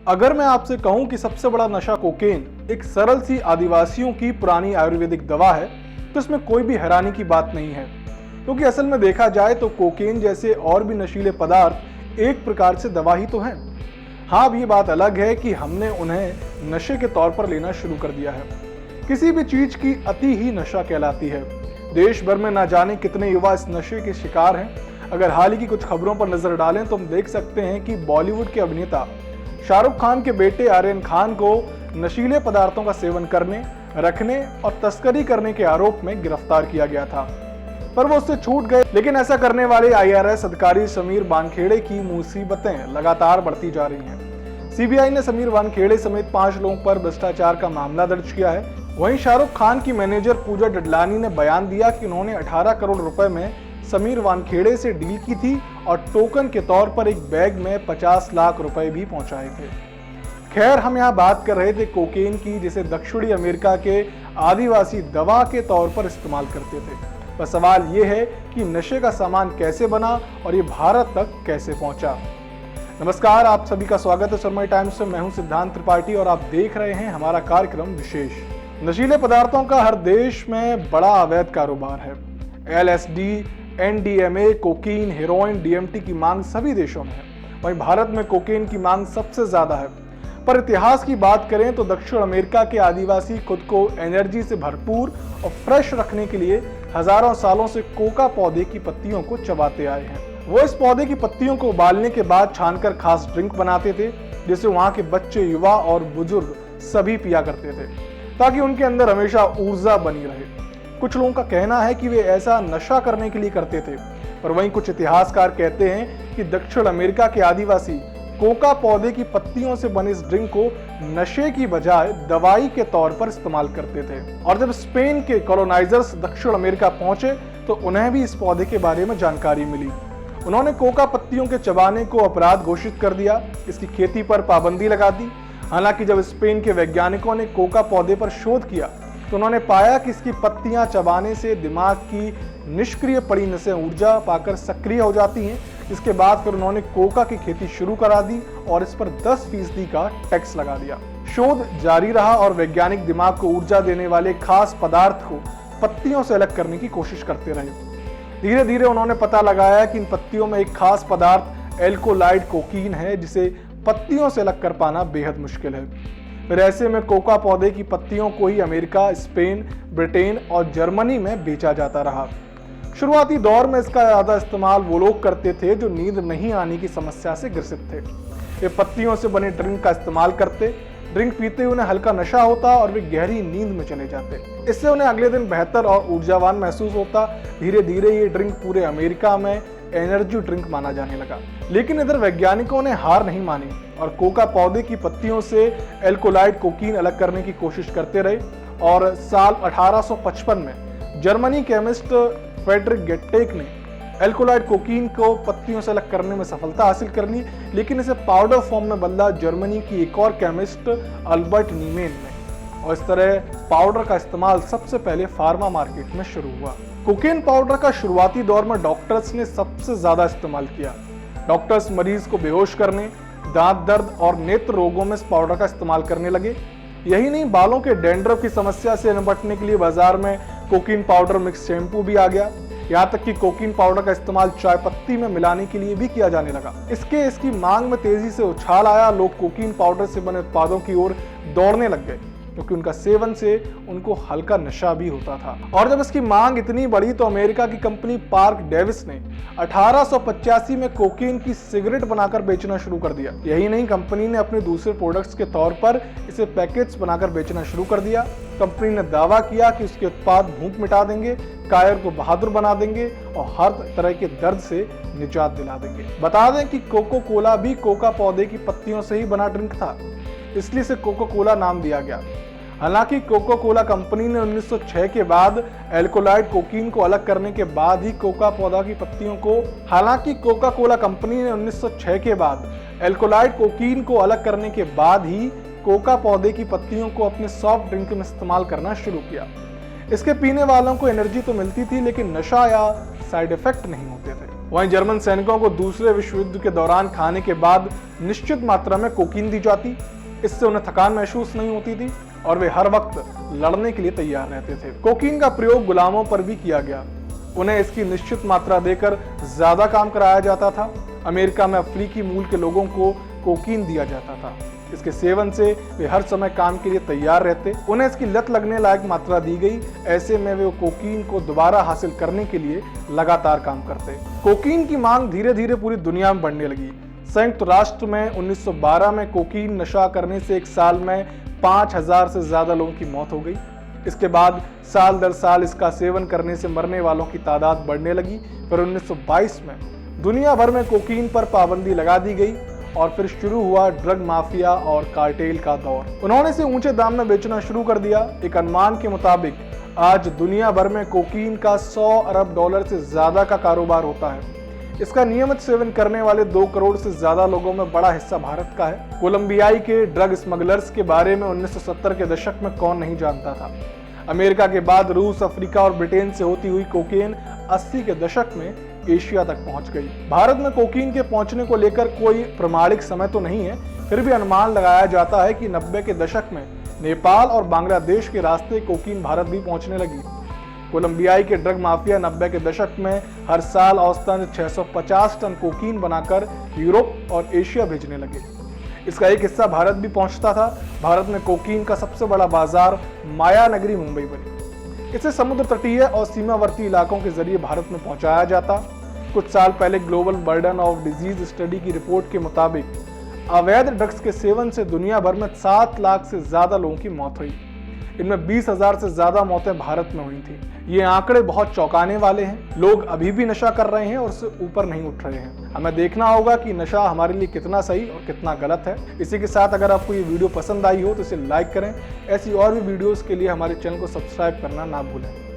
अगर मैं आपसे कहूं कि सबसे बड़ा नशा कोकेन एक सरल सी आदिवासियों की पुरानी आयुर्वेदिक दवा है, तो इसमें कोई भी हैरानी की बात नहीं है, क्योंकि असल में देखा जाए तो कोकेन जैसे और भी नशीले पदार्थ एक प्रकार से दवा ही तो हैं। हाँ, अब ये बात अलग है कि हमने उन्हें नशे के तौर पर लेना शुरू कर दिया है। किसी भी चीज की अति ही नशा कहलाती है। देश भर में ना जाने कितने युवा इस नशे के शिकार हैं। अगर हाल ही की कुछ खबरों पर नजर डालें तो हम देख सकते हैं कि बॉलीवुड के अभिनेता शाहरुख खान के बेटे आर्यन खान को नशीले पदार्थों का सेवन करने, रखने और तस्करी करने के आरोप में गिरफ्तार किया गया था, पर वो उससे छूट गए। लेकिन ऐसा करने वाले आईआरएस अधिकारी समीर वानखेड़े की मुसीबतें लगातार बढ़ती जा रही हैं। सीबीआई ने समीर वानखेड़े समेत 5 लोगों पर भ्रष्टाचार का मामला दर्ज किया है। वहीं शाहरुख खान की मैनेजर पूजा डडलानी ने बयान दिया कि उन्होंने 18 करोड़ रुपए में समीर वानखेड़े से डील की थी और टोकन के तौर पर एक बैग में 50 लाख रुपए भी पहुंचाए थे। खैर, हम यहाँ बात कर रहे थे कोकेन की, जिसे दक्षिणी अमेरिका के आदिवासी दवा के तौर पर इस्तेमाल करते थे। पर सवाल ये है कि नशे का सामान कैसे बना और ये भारत तक कैसे पहुंचा। नमस्कार, आप सभी का स्वागत है सरमई टाइम्स में। मैं हूं सिद्धांत त्रिपाठी और आप देख रहे हैं हमारा कार्यक्रम विशेष। नशीले पदार्थों का हर देश में बड़ा अवैध कारोबार है। LSD, NDMA, cocaine, heroin, DMT की मांग सभी देशों में है। वहीं भारत में कोकेन की मांग सबसे ज्यादा है। पर इतिहास की बात करें तो दक्षिण अमेरिका के आदिवासी खुद को एनर्जी से भरपूर और फ्रेश रखने के लिए हजारों सालों से कोका पौधे की पत्तियों को चबाते आए हैं। वो इस पौधे की पत्तियों को उबालने के बाद छानकर खास ड्रिंक बनाते थे, जिसे वहां के बच्चे, युवा और बुजुर्ग सभी पिया करते थे, ताकि उनके अंदर हमेशा ऊर्जा बनी रहे। कुछ लोगों का कहना है कि वे ऐसा नशा करने के लिए करते थे, पर वहीं कुछ इतिहासकार कहते हैं कि दक्षिण अमेरिका के आदिवासी कोका पौधे की पत्तियों से बने इस ड्रिंक को नशे की बजाय दवाई के तौर पर इस्तेमाल करते थे। और जब स्पेन के कॉलोनाइजर्स दक्षिण अमेरिका पहुंचे तो उन्हें भी इस पौधे के बारे में जानकारी मिली। उन्होंने कोका पत्तियों के चबाने को अपराध घोषित कर दिया, इसकी खेती पर पाबंदी लगा दी। हालांकि जब स्पेन के वैज्ञानिकों ने कोका पौधे पर शोध किया तो उन्होंने पाया कि इसकी पत्तियां चबाने से दिमाग की निष्क्रिय पड़ी नसें ऊर्जा पाकर सक्रिय हो जाती हैं। इसके बाद फिर उन्होंने कोका की खेती शुरू करा दी और इस पर 10% का टैक्स लगा दिया। शोध जारी रहा और वैज्ञानिक दिमाग को ऊर्जा देने वाले खास पदार्थ को पत्तियों से अलग करने की कोशिश करते रहे। धीरे धीरे उन्होंने पता लगाया कि इन पत्तियों में एक खास पदार्थ एल्कोलाइड कोकीन है, जिसे पत्तियों से अलग कर पाना बेहद मुश्किल है। फिर ऐसे में कोका पौधे की पत्तियों को ही अमेरिका, स्पेन, ब्रिटेन और जर्मनी में बेचा जाता रहा। शुरुआती दौर में इसका ज्यादा इस्तेमाल वो लोग करते थे जो नींद नहीं आने की समस्या से ग्रसित थे। वे पत्तियों से बने ड्रिंक का इस्तेमाल करते। ड्रिंक पीते उन्हें हल्का नशा होता और वे गहरी नींद में चले जाते। इससे उन्हें अगले दिन बेहतर और ऊर्जावान महसूस होता। धीरे धीरे ये ड्रिंक पूरे अमेरिका में एनर्जी ड्रिंक माना जाने लगा। लेकिन इधर वैज्ञानिकों ने हार नहीं मानी और कोका पौधे की पत्तियों से एल्कोलाइड कोकीन अलग करने की कोशिश करते रहे। और साल 1855 में जर्मनी केमिस्ट फ्रेडरिक गेटेक ने एल्कोलाइड कोकीन को पत्तियों से अलग करने में सफलता हासिल कर ली, लेकिन इसे पाउडर फॉर्म में बदला जर्मनी की एक और केमिस्ट अल्बर्ट नीमेन ने। और इस तरह पाउडर का इस्तेमाल सबसे पहले फार्मा मार्केट में शुरू हुआ। कोकेन पाउडर का शुरुआती दौर में डॉक्टर्स ने सबसे ज्यादा इस्तेमाल किया। डॉक्टर्स मरीज को बेहोश करने, दांत दर्द और नेत्र रोगों में इस पाउडर का इस्तेमाल करने लगे। यही नहीं, बालों के डैंड्रफ की समस्या से निपटने के लिए बाजार में कोकीन पाउडर मिक्स शैम्पू भी आ गया। यहाँ तक कि कोकीन पाउडर का इस्तेमाल चाय पत्ती में मिलाने के लिए भी किया जाने लगा। इसकी मांग में तेजी से उछाल आया। लोग कोकीन पाउडर से बने उत्पादों की ओर दौड़ने लग गए, क्योंकि उनका सेवन से उनको हल्का नशा भी होता था। और जब इसकी मांग इतनी बढ़ी तो अमेरिका की कंपनी पार्क डेविस ने 1885 में कोकीन की सिगरेट बनाकर बेचना शुरू कर दिया। यही नहीं, कंपनी ने अपने दूसरे प्रोडक्ट्स के तौर पर इसे पैकेट्स बनाकर बेचना शुरू कर दिया। कंपनी ने दावा किया कि उसके उत्पाद भूख मिटा देंगे, कायर को बहादुर बना देंगे और हर तरह के दर्द से निजात दिला देंगे। बता दें कि कोको कोला भी कोका पौधे की पत्तियों से ही बना ड्रिंक था, इसलिए इसे कोको कोला नाम दिया गया। हालांकि कोको कोला कंपनी ने 1906 के बाद एल्कोलाइड कोकीन को अलग करने के बाद ही कोका पौधा की पत्तियों को कोका कोला कंपनी ने 1906 के बाद एल्कोलाइड कोकीन को अलग करने के बाद ही कोका पौधे की पत्तियों को अपने सॉफ्ट ड्रिंक में इस्तेमाल करना शुरू किया। इसके पीने वालों को एनर्जी तो मिलती थी, लेकिन नशा या साइड इफेक्ट नहीं होते थे। वहीं जर्मन सैनिकों को दूसरे विश्व युद्ध के दौरान खाने के बाद निश्चित मात्रा में कोकीन दी जाती। इससे उन्हें थकान महसूस नहीं होती थी और वे हर वक्त लड़ने के लिए तैयार रहते थे। कोकीन का प्रयोग गुलामों पर भी किया गया। उन्हें इसकी निश्चित मात्रा देकर ज्यादा काम कराया जाता था। अमेरिका में अफ्रीकी मूल के लोगों को कोकीन दिया जाता था। इसके सेवन से वे हर समय काम के लिए तैयार रहते। उन्हें इसकी लत लगने लायक मात्रा दी गई। ऐसे में वे कोकीन को दोबारा हासिल करने के लिए लगातार काम करते। कोकीन की मांग धीरे धीरे पूरी दुनिया में बढ़ने लगी। संयुक्त राष्ट्र में 1912 में कोकीन नशा करने से एक साल में 5000 से ज्यादा लोगों की मौत हो गई। इसके बाद साल दर साल इसका सेवन करने से मरने वालों की तादाद बढ़ने लगी। फिर 1922 में दुनिया भर में कोकीन पर पाबंदी लगा दी गई और फिर शुरू हुआ ड्रग माफिया और कार्टेल का दौर। उन्होंने इसे ऊंचे दाम में बेचना शुरू कर दिया। एक अनुमान के मुताबिक आज दुनिया भर में कोकीन का 100 अरब डॉलर से ज्यादा का कारोबार होता है। इसका नियमित सेवन करने वाले 2 करोड़ से ज्यादा लोगों में बड़ा हिस्सा भारत का है। कोलंबियाई के ड्रग स्मगलर्स के बारे में 1970 के दशक में कौन नहीं जानता था। अमेरिका के बाद रूस, अफ्रीका और ब्रिटेन से होती हुई कोकेन 80 के दशक में एशिया तक पहुंच गई। भारत में कोकीन के पहुंचने को लेकर कोई प्रमाणिक समय तो नहीं है, फिर भी अनुमान लगाया जाता है कि 90 के दशक में नेपाल और बांग्लादेश के रास्ते कोकीन भारत भी पहुंचने लगी। कोलंबियाई के ड्रग माफिया 90 के दशक में हर साल औसतन 650 टन कोकीन बनाकर यूरोप और एशिया भेजने लगे। इसका एक हिस्सा भारत भी पहुंचता था। भारत में कोकीन का सबसे बड़ा बाजार माया नगरी मुंबई बनी। इसे समुद्र तटीय और सीमावर्ती इलाकों के जरिए भारत में पहुंचाया जाता। कुछ साल पहले global burden of disease study की रिपोर्ट के मुताबिक अवैध ड्रग्स के सेवन से दुनिया भर में 7 लाख से ज्यादा लोगों की मौत हुई। इनमें 20,000 से ज्यादा मौतें भारत में हुई थी। ये आंकड़े बहुत चौंकाने वाले हैं। लोग अभी भी नशा कर रहे हैं और उससे ऊपर नहीं उठ रहे हैं। हमें देखना होगा कि नशा हमारे लिए कितना सही और कितना गलत है। इसी के साथ अगर आपको ये वीडियो पसंद आई हो तो इसे लाइक करें। ऐसी और भी वीडियोस के लिए हमारे चैनल को सब्सक्राइब करना ना भूलें।